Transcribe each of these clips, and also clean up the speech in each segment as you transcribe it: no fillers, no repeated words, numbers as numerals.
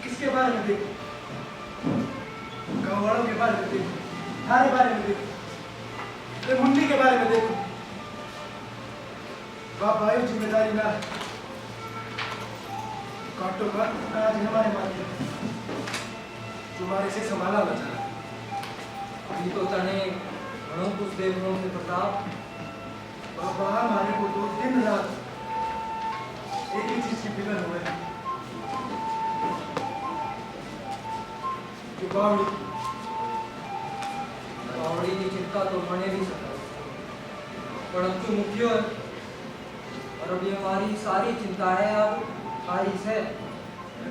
किसके बारे में देखो, गाँव वालों के बारे में देखो, थारे बारे में देखो, मुंडी के बारे में देखो। बाप भाई जिम्मेदारी ना काटो का आज हमारे माथे तुम्हारे से संभाला न जाना। ये तो तने घणो कुछ देवों से प्रताप। बाबा हमारे को तो दिन रात एक ही चीज की फिक्र हो है कि बावड़ी की चिंता तो मने भी सकता, परंतु मुख्य है और अभी हमारी सारी चिंता है अब खाली से।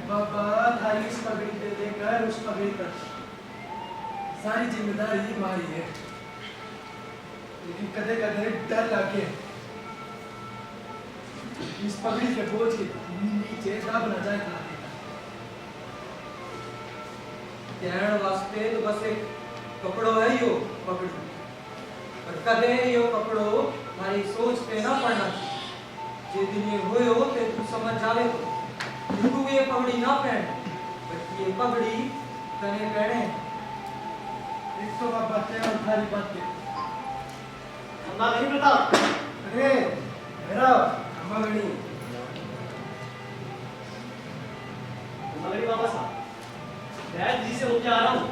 बाबा थारी इस पगड़ी पे लेकर उस पगड़ी तक सारी जिम्मेदारी हमारी है, लेकिन कदे कदे डर लगे इस पगड़ी के बोझ के नीचे दब न जाए। कहने वास्ते तो बस एक कपड़ो है यो पकड़ी, पर कदे यो कपड़ो हमारी सोच पे ना पड़ना चाहिए। जे दिन ये हुए हो ते तू समझ जावे तो तू ये पगड़ी ना पहन, बल्कि ये पगड़ी तने पहने। एक तो बात बातें और थारी बातें अम्मा नहीं प्रताप। अरे मेरा अम्मा गणी बाबा साहब, वैद्य जी से होके आ रहा हूँ,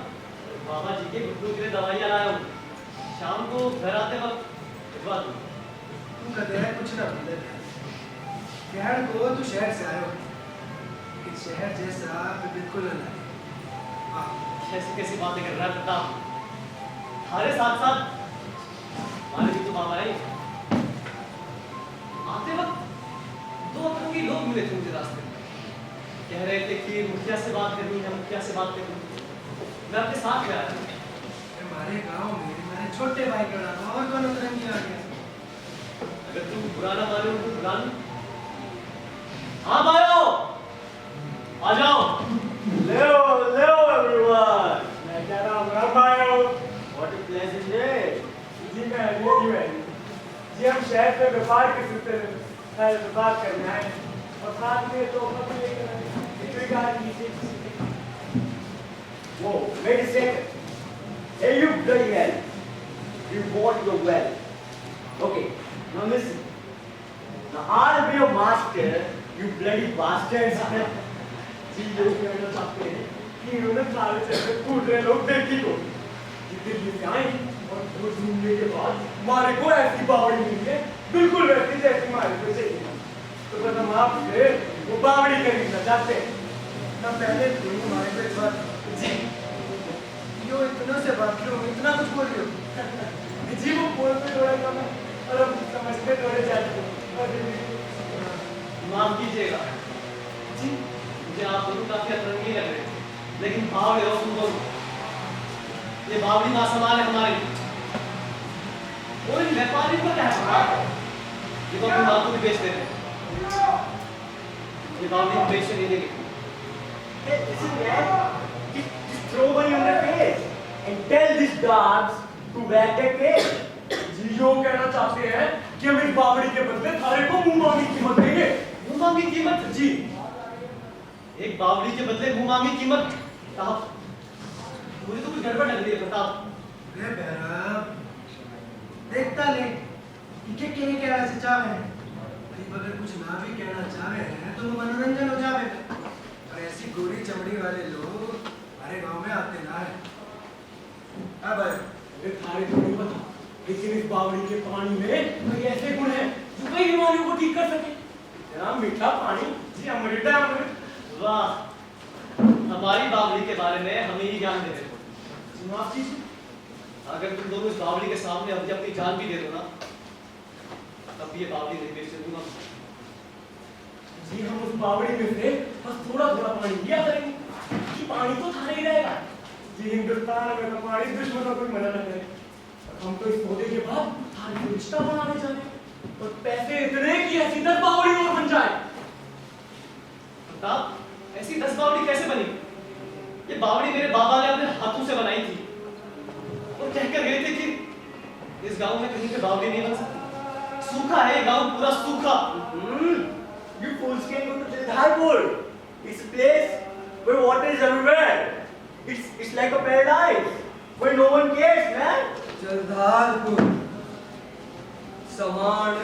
बाबा जी के घुटनों के लिए दवाइयाँ लाया हूँ, शाम को घर आते वक्त भिजवा दूँ। तू कहते हैं कुछ ना बोले, शहर को तू शहर से आयो, लेकिन शहर जैसा बिल्कुल अलग है। कैसी कैसी बातें कर रहा है प्रताप, हमारे साथ साथ हमारे भी तो बाबा है। आते वक्त दो अतरंगी लोग मिले थे मुझे रास्ते में, कह रहे थे कि मुखिया से बात करनी है, मुखिया से बात करनी है। मैं अपने साथ में आया। हमारे गांव में मैंने छोटे भाई का नाम और कौन अतरंगी आ गया। अगर तुम बुरा ना मानो तो बुरा नहीं। हाँ भाइयों, आ जाओ। Leo, everyone. मैं कह रहा हूँ राम भाइयों, what a pleasant day. जी मैं जी हम शहर पे व्यापार के सिलसिले में बात करने आए हैं और साथ में तो भी लेकर आए हैं। स्वीकार कीजिए। Whoa, wait a second. Hey, you bloody hell. You bought your well. Okay, now listen. Now I'll be your master, you bloody bastards. जी लोग कहना चाहते हैं कि इन्होंने सारे चक्कर कूद रहे लोग देखी को दिल्ली से आए और खोज ढूंढने के बाद हमारे को ऐसी बावड़ी मिली है बिल्कुल वैसी जैसी हमारे को चाहिए। तो बस हम आपसे वो बावड़ी खरीदना चाहते हैं ना। पहले तुम हमारे पे बात जी यो इतना से बात करो, इतना कुछ बोल रहे हो। जी वो बोलते थोड़ा कम है और हम समझते थोड़े जाते हैं। माफ कीजिएगा जी मुझे आप दोनों काफी अतरंगी लग रहे हैं, लेकिन भाव ले तुम दोनों। ये बावड़ी ना संभाल है हमारी। और इन व्यापारी को क्या है? ये तो अपनी बातों भी बेच देते हैं। ये बावड़ी को बेचने नहीं देंगे। Hey, listen, man. Just throw money on their face and tell these dogs to wag their face. जी यो कहना चाहते हैं कि हम इस बावड़ी के बदले थारे को मुंह मांगी कीमत देंगे। मुंह मांगी कीमत? जी एक बावड़ी के बदले मुंह मांगी कीमत? साहब, मुझे तो कुछ गड़बड़ लग रही है प्रताप। रे बैराम, देखता ले कि क्या कहना से चाहे हैं। गरीब अगर कुछ ना भी कहना चाहे हैं तो मनोरंजन हो जावे। और ऐसी गोरी चमड़ी वाले लोग हमारे गांव में आते ना है। अब ये थारे को नहीं पता, लेकिन इस बावड़ी के पानी में कोई ऐसे गुण हैं जो कई बीमारियों को ठीक कर सके। इतना मीठा पानी जी अमृत है अमृत। वाह, हमारी बावड़ी के बारे में हमें ही ज्ञान दे रहे हो। माफ कीजिए। अगर तुम दोनों इस बावड़ी के सामने अपनी जान भी दे दो ना, तब ये बावड़ी नहीं बेच दूंगा। जी हम उस बावड़ी में से बस थोड़ा थोड़ा पानी लिया करेंगे कि पानी तो थारे ही रहेगा। जी हिंदुस्तान में तो पानी दुश्मनों को मना न करे। हम तो इस सौदे के बाद थारे को रिश्ता बनाने जा रहे हैं और पैसे इतने कि ऐसी 10 बावड़ी और बन जाए। प्रताप, ऐसी 10 बावड़ी कैसे बनी? ये बावड़ी मेरे बाबा ने अपने हाथों से बनाई थी और कहकर गए थे कि इस गांव में कहीं पे बावड़ी नहीं बन सकती। सूखा है ये गांव, पूरा सूखा। You fools can go to Jaldharpur. It's a place where water is everywhere. It's like a paradise where no one cares, man. जलधारपुर समान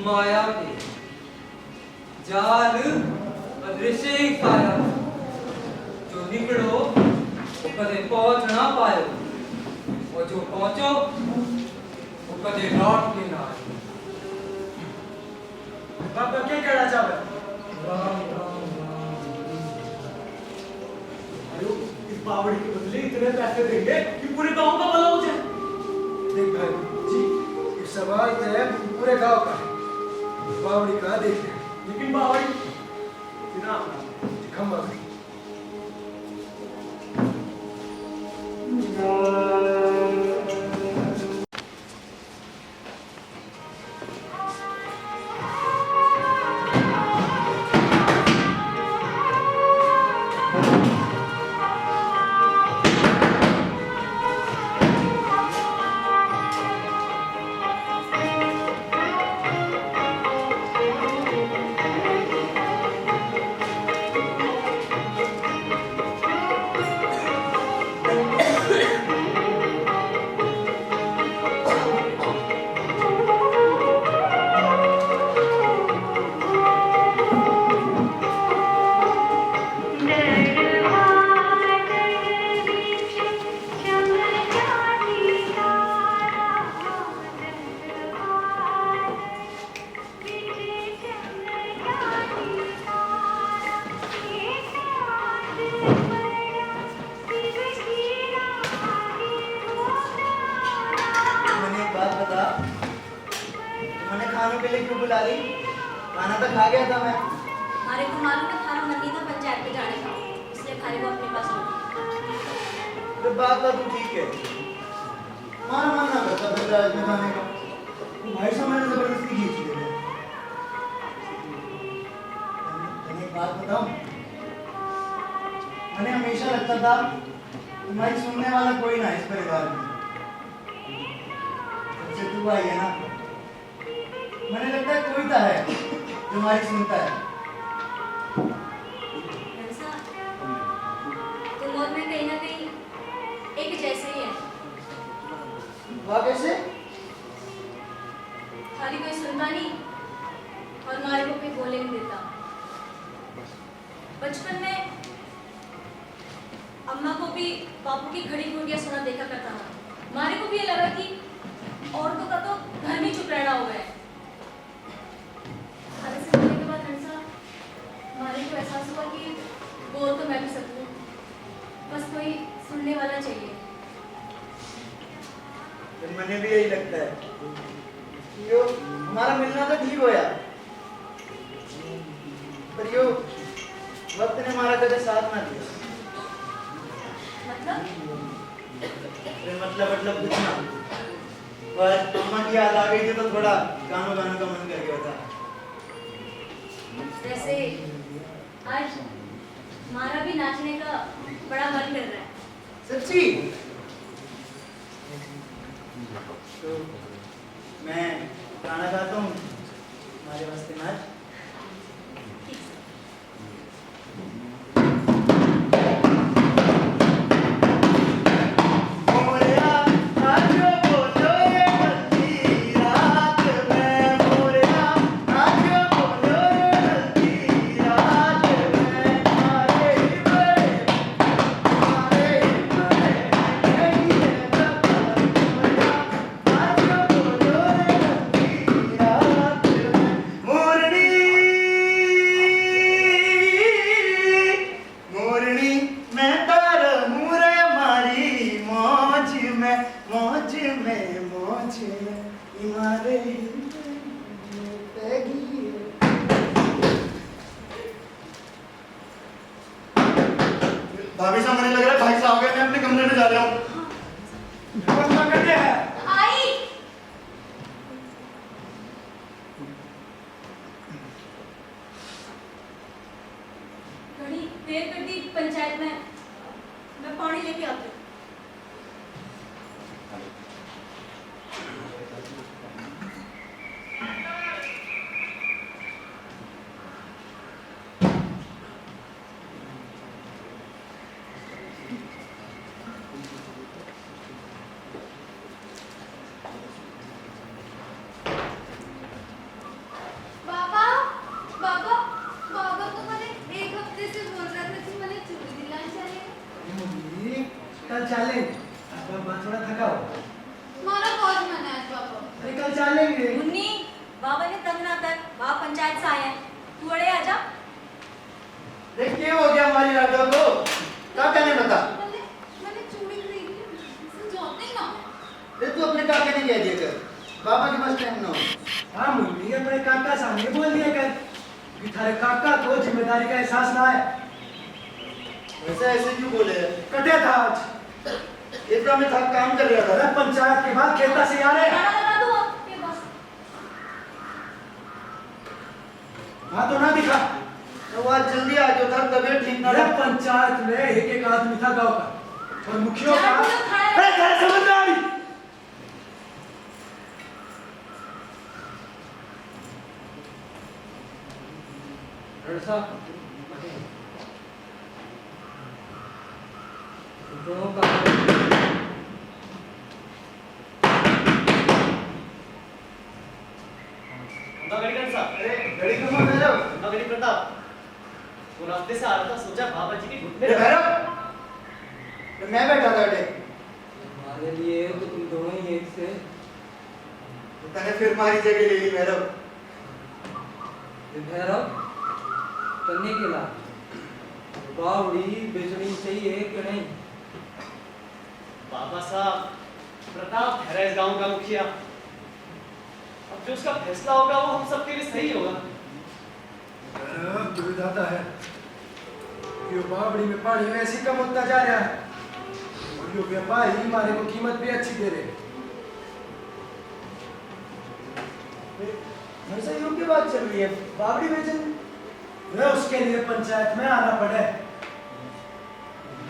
माया के जाल अदृश्य ही खाया, जो निकलो वो कदे पहुंच ना पायो और जो पहुंचो वो कदे लौट के ना आए। बाबा क्या कहना चाहे? राम राम राम। अरे इस बावड़ी के बदले इतने पैसे देंगे कि पूरे गांव का भला हो जाए। देख भाई जी, ये सवाल तो है पूरे गांव का है। बावड़ी का देख ले, लेकिन बावड़ी बिना खम्बा भाई। खानों के लिए क्यों बुला रही? खाना तो खा गया था मैं। हमारे को मालूम है थारा मन नहीं था पंचायत में जाने का, इसलिए खाली वो अपने पास रखी। तो बात तो ठीक है, हमारा मन ना करता पंचायत में जाने का। भाई साहब मैंने जबरदस्ती खींच लिया। तने एक बात बताऊं, मैंने हमेशा लगता था तुम्हारी सुनने वाला कोई ना इस परिवार में। जब से तू आई है ना, मैंने लगता है कोई तो है जो हमारी सुनता है। हंसा, तुम और मैं कहीं ना कहीं एक जैसे ही है। वाह कैसे? खाली कोई सुनता नहीं और मारे को कोई बोले नहीं देता। बचपन में अम्मा को भी बापू की घड़ी घुड़ियां सुना देखा करता था। मारे को भी ये लगा कि औरतों का तो घर में चुप रहना हो गया है। खाने से मिलने के बाद हंसा, मारे को एहसास हुआ कि बोल तो मैं भी सकूं, बस कोई सुनने वाला चाहिए। फिर मैंने भी यही लगता है कि यो हमारा मिलना तो ठीक होया, पर यो वक्त ने हमारा कभी साथ ना दिया। मतलब कुछ ना, पर अम्मा की याद आ गई थी तो थोड़ा गानों का मन कर गया था। वैसे आज हमारा भी नाचने का बड़ा मन कर रहा है। सच्ची? तो मैं गाना गाता हूँ, हमारे वास्ते नाच। भाभी साहब मुझे लग रहा है भाई साहब मैं अपने कमरे में जा रहा हूँ। आई घड़ी देर कर दी पंचायत में, मैं पानी लेके आती हूँ। बाबा बाबा बाबा तो मैंने एक हफ्ते से बोल रहा था कि मैंने चूड़ी दिलाने चले। कल चलेंगे, आज बाबा थोड़ा थका हो। मारा बहुत मन है आज बाबा। अरे कल चलेंगे। मुन्नी, बाबा ने तंग ना कर, बाबा पंचायत से आए हैं, तू अड़े आजा। देख क्या हो गया हमारी राधा को? क्या कहने बता? मैंने चूड़ी खरीदी, समझौते ही ना। देख तू अपने काके ने कह दिया कर, बाबा के पास टाइम ना हो। हाँ मुन्नी, अपने काका सामने बोल दिया कर कि थारे काका को जिम्मेदारी का एहसास ना है। वैसे ऐसे क्यों बोले? कटे था आज, इतना में था काम कर रहा था। अरे पंचायत के बाद खेता से आ रहे। गाना लगा दो ये बस। हाँ तो ना दिखा। तो वो आज जल्दी आ जाओ था, तबीयत ठीक ना अरे था। पंचायत में एक आदमी था गांव का और मुखिया का। चार बोलो खाए। अरे घर समझ में आ रही। रड़सा दोनों का गणित साहब, अरे घड़ी कहाँ भैरव? गणित प्रताप, वो रास्ते से आ रहा था, सोचा बाबा जी के घुटने अरे भैरव, तो मैं बैठा था बेटे। हमारे लिए तो तुम दोनों ही एक से। तो तने फिर हमारी जगह ले ली भैरव। ये भैरव करने के ला बावड़ी बेचनी चाहिए कि नहीं? बाबा साहब, प्रताप है इस गांव का मुखिया। अब जो उसका फैसला होगा वो हम सबके लिए सही होगा। दुविधा है यो बावड़ी में पानी वैसे ही कम होता जा रहा है और यो व्यापारी हमारे को कीमत भी अच्छी दे रहे। घर से यूं की बात चल रही है, बावड़ी बेचन वे उसके लिए पंचायत में आना पड़े।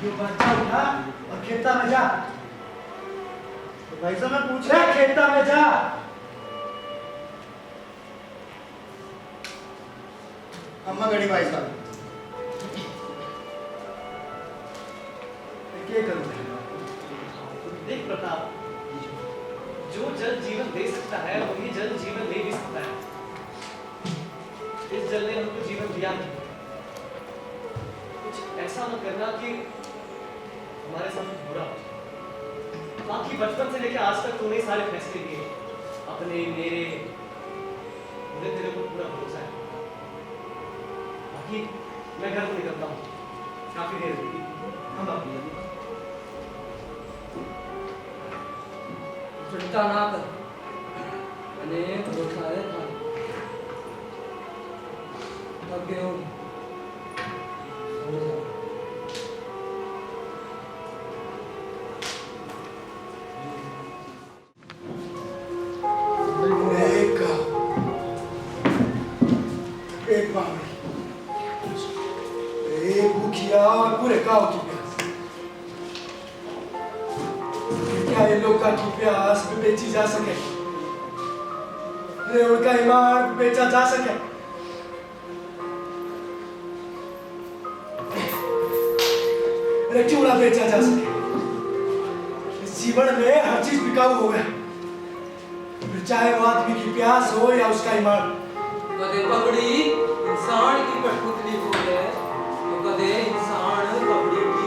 ये बच्चा उठा और खेता में जा। तो भाई साहब मैं पूछ रे खेता में जा। अम्मा गड़ी भाई साहब क्या करूं? देख प्रताप, जो जल जीवन दे सकता है वही जल जीवन ले भी सकता है। इस जल ने हमको जीवन दिया नहीं। कुछ ऐसा मत करना कि हमारे साथ बुरा हो। बाकी बचपन से लेकर आज तक तूने सारे फैसले किए, अपने मेरे, मुझे तेरे को पूरा भरोसा है। बाकी मैं घर को निकलता हूँ, काफी देर हुई। हम अपनी चिंता ना कर, मैंने भरोसा है था। थक गए हो, सो जाओ। एक बावड़ी, एक मुखिया और पूरे गांव की प्यास। क्या ये लोका की प्यास भी बेची जा सके? रेवड़ का ईमान बेचा जा सके? अरे क्यों ना बेचा जा सके? इस जीवन में हर चीज बिकाऊ हो गया, फिर चाहे वो आदमी की प्यास हो या उसका ईमान। कदे पगड़ी इंसान की कठपुतली बोले तो कदे इंसान पगड़ी की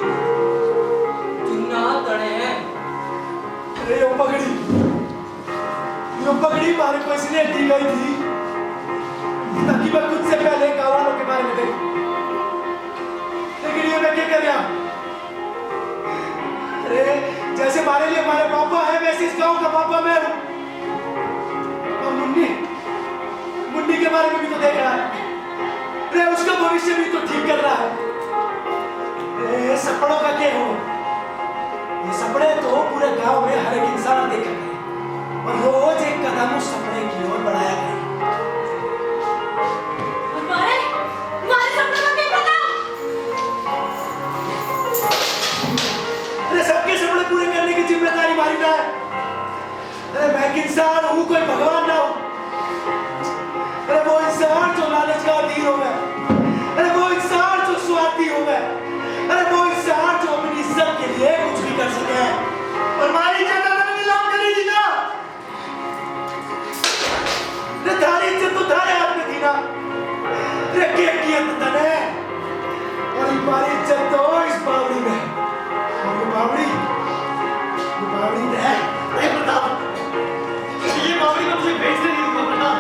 चुन्ना तड़े। अरे यो पगड़ी मारे को इसलिए दी गई थी ताकि मैं खुद से पहले गाँव वालों के बारे में देखूं। लेकिन ये मैं क्या कर रहा हूं? अरे जैसे हमारे लिए हमारे पापा है वैसे इस गांव का पापा मैं हूं। और मुन्नी के बारे में भी तो देख रहा है। अरे उसका भविष्य भी तो ठीक कर रहा है। अरे सपनों का क्या हो? ये सपने तो पूरे गांव में हर एक इंसान देखा करे और रोज एक कदम उस सपने की ओर बढ़ाया करे। हमारे सपनों का क्या पता? अरे सबके सपने पूरे करने की जिम्मेदारी हमारी ना है। अरे मैं एक इंसान हूँ, कोई भगवान ना हूँ। अरे वो इंसान जो लालच का अधीन हो गया, अरे वो इंसान जो स्वार्थी हो गया, अरे वो इंसान जो अपनी इज्जत के लिए कुछ भी कर सके। और हमारी जनता ने नीलाम करी थी ना, अरे थारी इज्जत तो थारे हाथ में थी ना। अरे क्या किया तने? और हमारी इज्जत तो इस बावड़ी में है। और ये बावड़ी है। अरे प्रताप, ये बावड़ी मैं तुझे बेचने नहीं दूंगा प्रताप।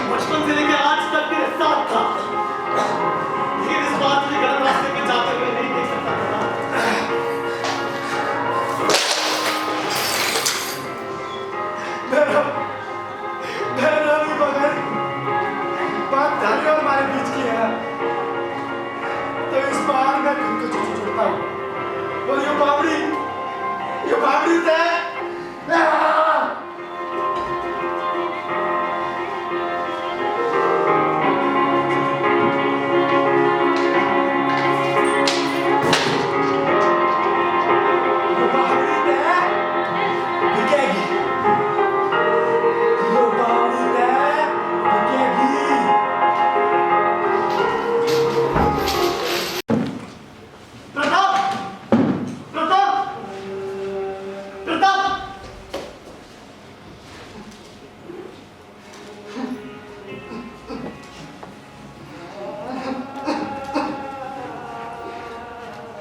बचपन से लेकर आज तक तेरे साथ था, लेकिन इस बात तुझे गलत रास्ते पे जाते हुए नहीं देख सकता प्रताप। मगर बात धारी और हमारे बीच की है, तो इस बार मैं खुद को छोड़ता हूँ। और ये बावड़ी है।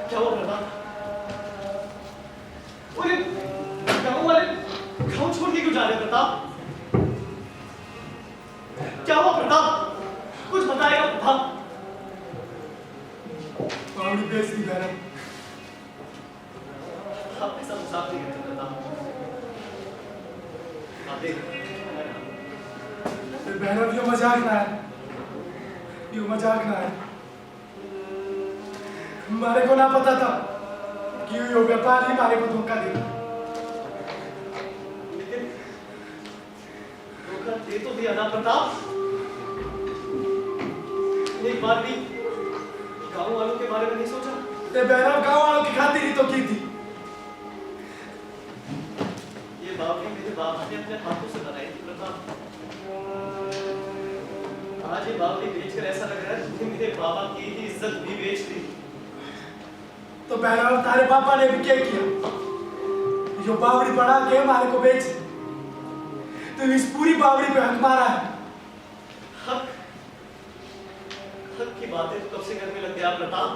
क्या हुआ प्रताप? अरे गाँव वाले गाँव छोड़ के क्यों जा रहे हैं प्रताप? क्या हुआ प्रताप? कुछ बताएगा प्रताप? बावड़ी बेच दी मैंने। आप ऐसा मजाक नहीं करते प्रताप। आप देख, बहनों यो मजाक ना है, यो मजाक ना है। हमारे को ना पता था कि यो व्यापारी हमारे को धोखा देगा। लेकिन धोखा दे तो दिया ना प्रताप। एक बार भी गांव वालों के बारे में नहीं सोचा। ते भैरव गांव वालों की खातिर ही तो की थी। ये बावड़ी मेरे बाबा ने अपने हाथों से बनाई थी प्रताप। आज ये बावड़ी बेचकर ऐसा लग रहा है तुमने मेरे बाबा की ही इज्जत भी बेच दी। तो भैरव तारे पापा ने भी क्या किया? जो बावड़ी बना के हमारे को बेच, तो इस पूरी बावड़ी पे हक मारा है। हक हक की बातें तो कब से करने लग गया प्रताप।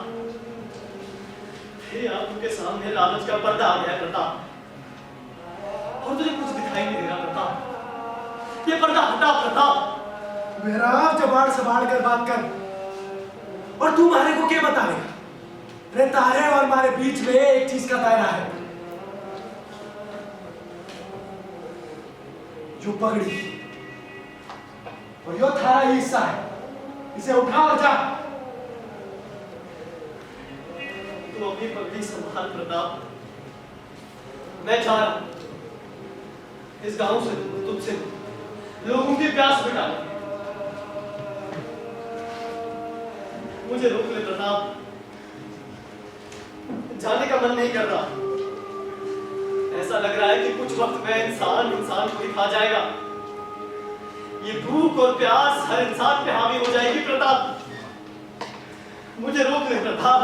तेरी आंखों के सामने लालच का पर्दा आ गया प्रताप, और तुझे कुछ दिखाई नहीं दे रहा प्रताप। ये पर्दा हटा प्रताप। भैरव जबान संभाल कर बात कर, और तू हमारे को क्या बताएगा? रे तारे और हमारे बीच में एक चीज का दायरा है, जो पगड़ी, और यो थारा हिस्सा है। इसे उठा और जा। तू अपनी पगड़ी संभाल प्रताप। मैं जा रहा हूं इस गांव से, तुझसे लोगों की प्यास मिटाने। मुझे रोक ले प्रताप, जाने का मन नहीं कर रहा। ऐसा लग रहा है कि कुछ वक्त में इंसान को ही खा जाएगा। ये भूख और प्यास हर इंसान पे हावी हो जाएगी प्रताप। मुझे रोक ले प्रताप।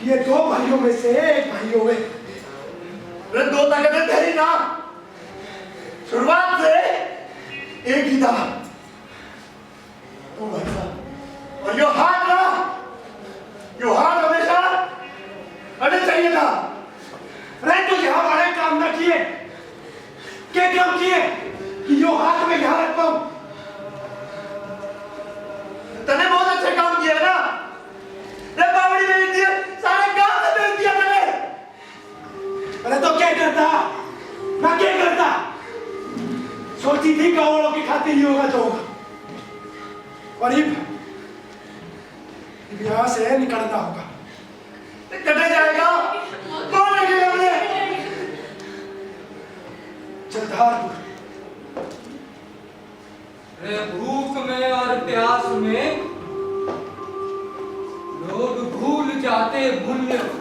ये दो भाइयों में से एक भाई होवे। दो ताकतें तेरी ना, शुरुआत से एक ही था। ओ भाई साहब, और यो हाथ ना, यो हाथ हमेशा अड़े चाहिए था। अरे तो यहाँ वाले काम न किए, क्या काम किए कि यो हाथ में यहाँ रख पाऊं? तने बहुत अच्छे काम किए ना। रे बावड़ी बेच दिए, सारे गांव से बेच दिया तने। अरे तो क्या करता? मैं क्या करता? सोची थी गाँव वालों की खातिर ही होगा तो होगा, और यहाँ से निकलना होगा। कटे जाएगा, कौन रखेगा मुझे? जलधारपुर। रे भूख में और प्यास में लोग भूल जाते मूल्य को।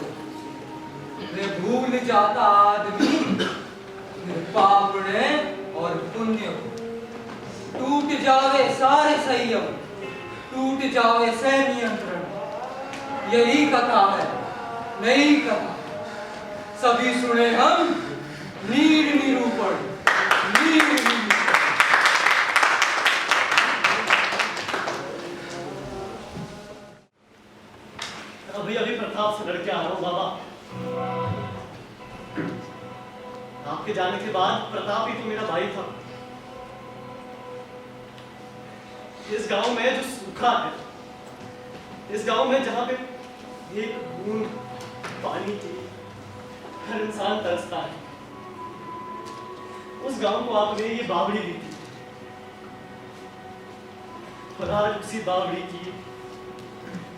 रे भूल जाता आदमी पापने और पुण्य को। टूट जावे सारे संयम, टूट जावे से नियंत्रण। यही कथा है, नई कथा। सभी सुने हम नीर निरूपण, नीर निरूपण। अभी अभी प्रताप से लड़के आ रहा हूं बाबा। आपके जाने के बाद प्रताप ही तो मेरा भाई था। इस गांव में जो सूखा है, इस गांव में जहां पे एक बूंद पानी की हर इंसान तरसता है, उस गांव को आपने ये बावड़ी दी थी। और आज उसी बावड़ी की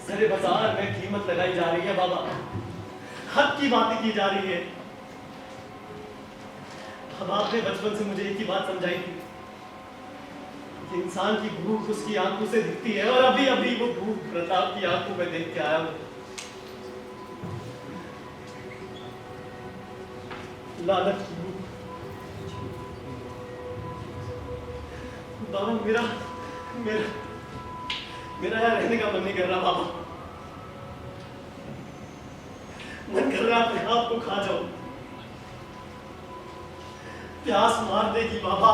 सारे बाजार में कीमत लगाई जा रही है बाबा। हक की बातें की जा रही है। अब आपने बचपन से मुझे एक ही बात समझाई थी कि इंसान की भूख उसकी आंखों से दिखती है, और अभी अभी वो भूख प्रताप की आंखों में देख के आया हूं। लालच की भूख। बाबा मेरा मेरा मेरा यहाँ रहने का मन नहीं कर रहा बाबा। मन कर रहा अपने आप को खा जाऊं। प्यास मार देगी बाबा।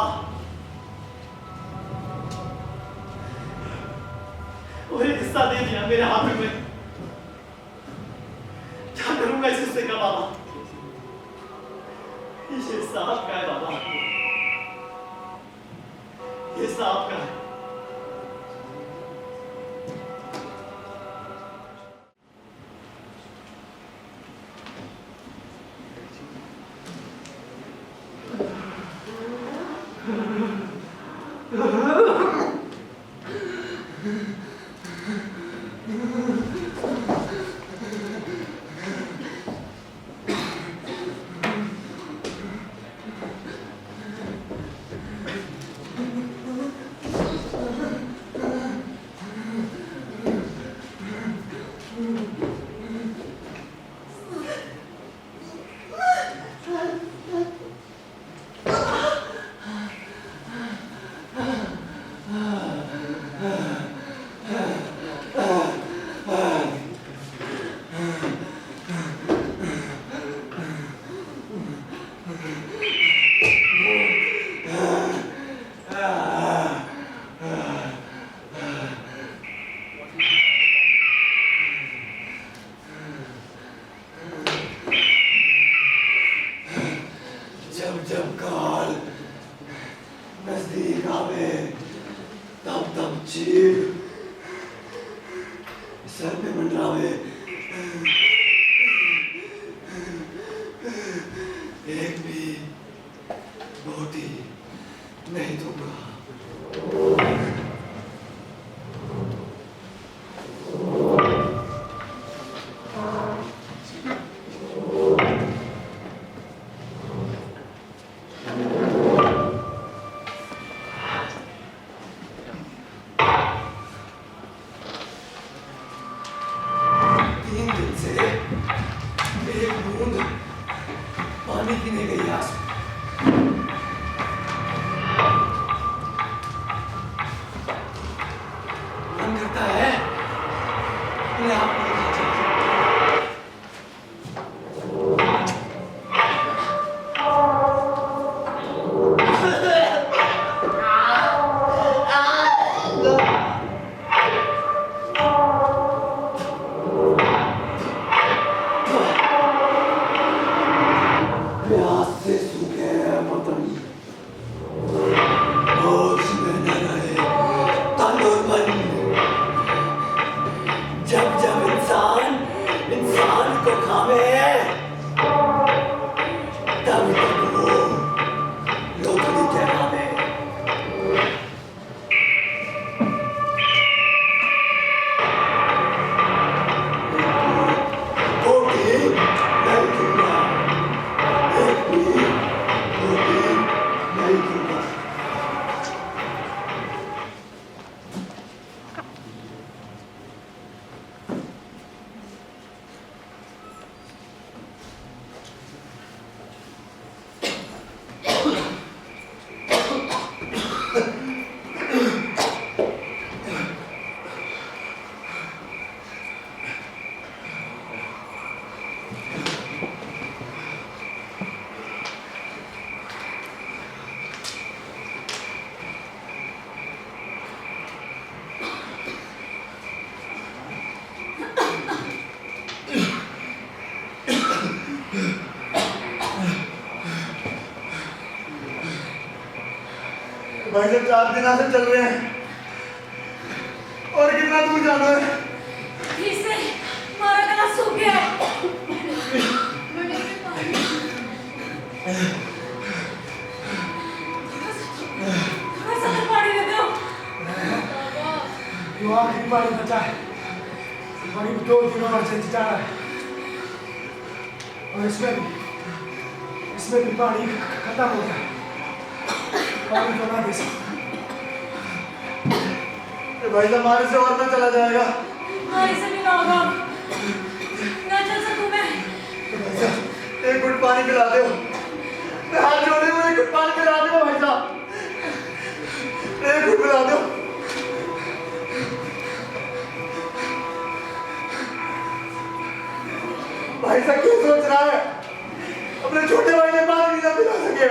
और एक हिस्सा दे दिया मेरे हाथ में। क्या मैं इस हिस्से का बाबा? ये सांप का है बाबा, ये सांप का है। जब जब काल नजदीक आवे तब तब चीर सर पे मंडरावे। एक भी बोटी नहीं दूंगा। पानी पीने गई आस मन करता है अपने आप को खा जाए। प्यास से सूखे हैं बदन, होश में न रहे तन और मन। जब जब इंसान इंसान को खावे तब तब वो लोकड़ी कहलावे। बोटी नहीं दूंगा, एक भी बोटी नहीं दूंगा। भाई साहब 4 दिन से चल रहे हैं और कितना दूर जाना है? फिर से हमारा गला सूख गया है। बड़े में पानी। थोड़ा सा तो पानी दे दो। बाबा यो आखिरी पानी बचा है, बड़ी 2 दिनों में चल जा रहा है और इसमें भी पानी खत्म हो गया। पानी तो ना दे सकता। भाई साहब हमारे से और ना चला जाएगा। हमारे से भी ना होगा, ना चल सकूं मैं। भाई साहब एक घुट पानी पिला दो, मैं हाथ जोड़े हुए एक घुट पानी पिला दो भाई साहब, एक घुट पिला दो। भाई साहब क्यों सोच रहा है? अपने छोटे भाई ने पानी नहीं पिला सके।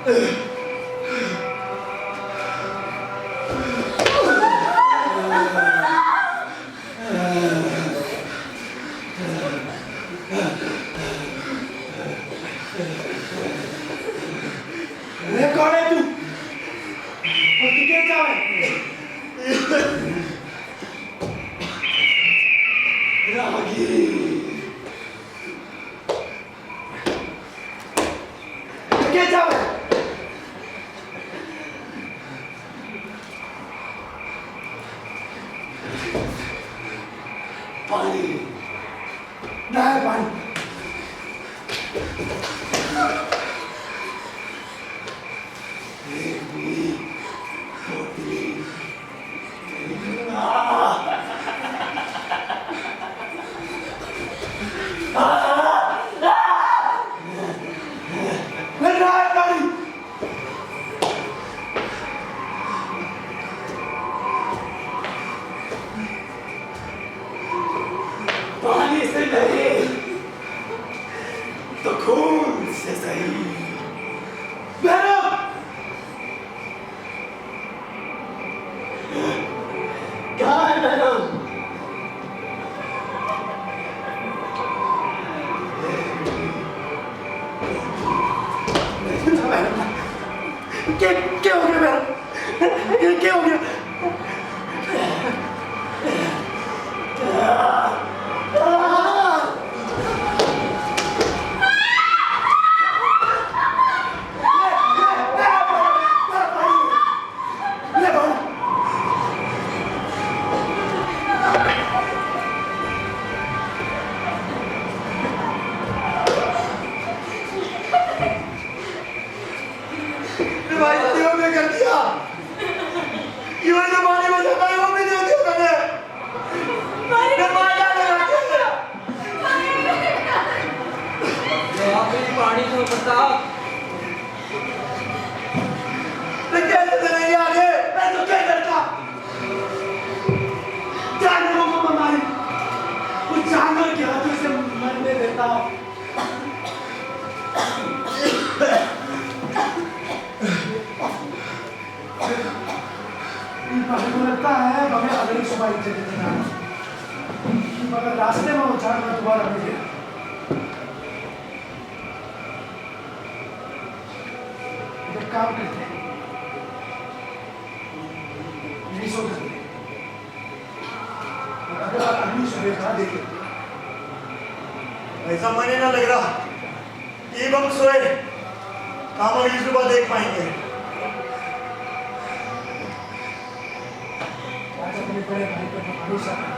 अरे कौन है तू? और तू क्या चाहे? रागी क्या चाहे? पानी ना है पानी। ना है पानी। पानी से नहीं तो खून से सही। मैडम कहाँ है मैडम? क्या हो गया मैडम? क्या हो गया? भाई क्यों ने कर दिया? क्यों ने पानी में जमा वो भी दे दिया मैंने? मैं मार डालेगा। जवाब में पानी दो प्रताप। मैं कैसे चलेंगे आगे? मैं तो क्या करता? जानवरों को मारी, उस जानवर के हाथों से मरने देता हूँ। मुझे लगता है हमें अगली सुबह ही चले जाना है। मगर रास्ते में वो जानवर दोबारा मिल गया। एक काम करते हैं, यही सो करते हैं। और अगर अगली सुबह कहा देखें, ऐसा मने ना लग रहा कि हम सोए हम अगली सुबह देख पाएंगे। आज अपने बड़े भाई पर भरोसा करें।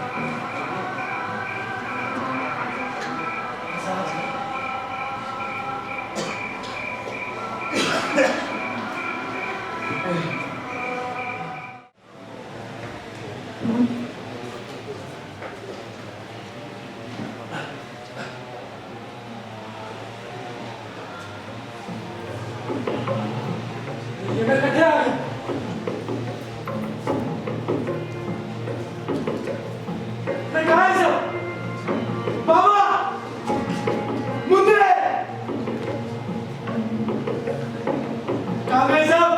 ऐसा आज नहीं। ये मेरे कट्ठे आ गए। मैं कहाँ है सब? बाबा! मुंडे! कहाँ गए सब?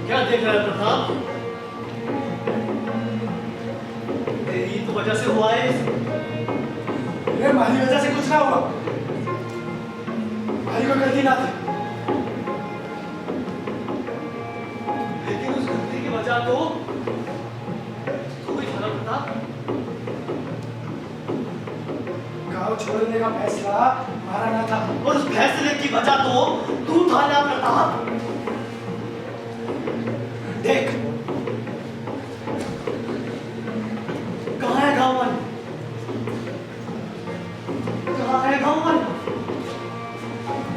क्या देख रहा है प्रताप? तेरी तो वजह से हुआ है। ये हमारी वजह से कुछ ना हुआ। हमारी कोई गलती ना थी। लेकिन उस गलती की वजह तो तू ही था ना प्रताप। गाँव छोड़ने का फैसला हमारा ना था। और उस फैसले की वजह तो तू था ना प्रताप। देख, कहाँ है गावन? कहाँ है गावन?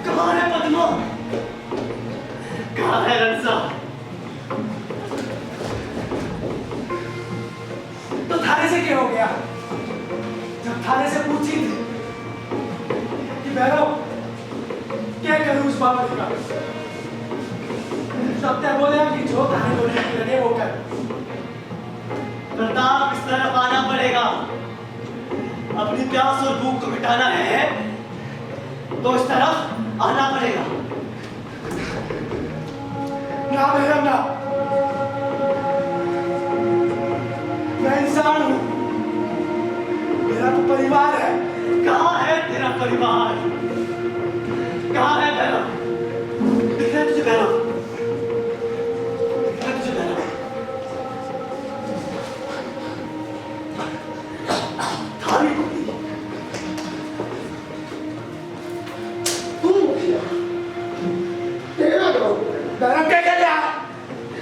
कहाँ है पद्मा? कहाँ है रंसा? तो थाने से क्या हो गया? जब थाने से पूछी थी कि भैरव क्या करूं कुछ बाबू का तब तक बोले कि जो खाने को लगे वो कर। प्रताप, इस तरफ आना पड़ेगा। अपनी प्यास और भूख को मिटाना है तो इस तरफ आना पड़ेगा। ना बेगम ना, मैं इंसान हूँ, मेरा तो परिवार है। कहाँ है तेरा परिवार? कहाँ है बहरा? दिख रहा है तुझे बहरा? दिख रहा है तुझे बहरा? थाली को दी। तू मुखिया, तेरा गाँव बहरा क्या कर रहा?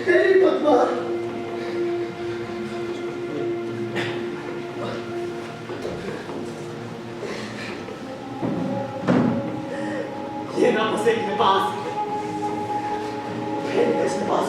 तेरी बदमाश। ये ना बसे के पास, इसके पास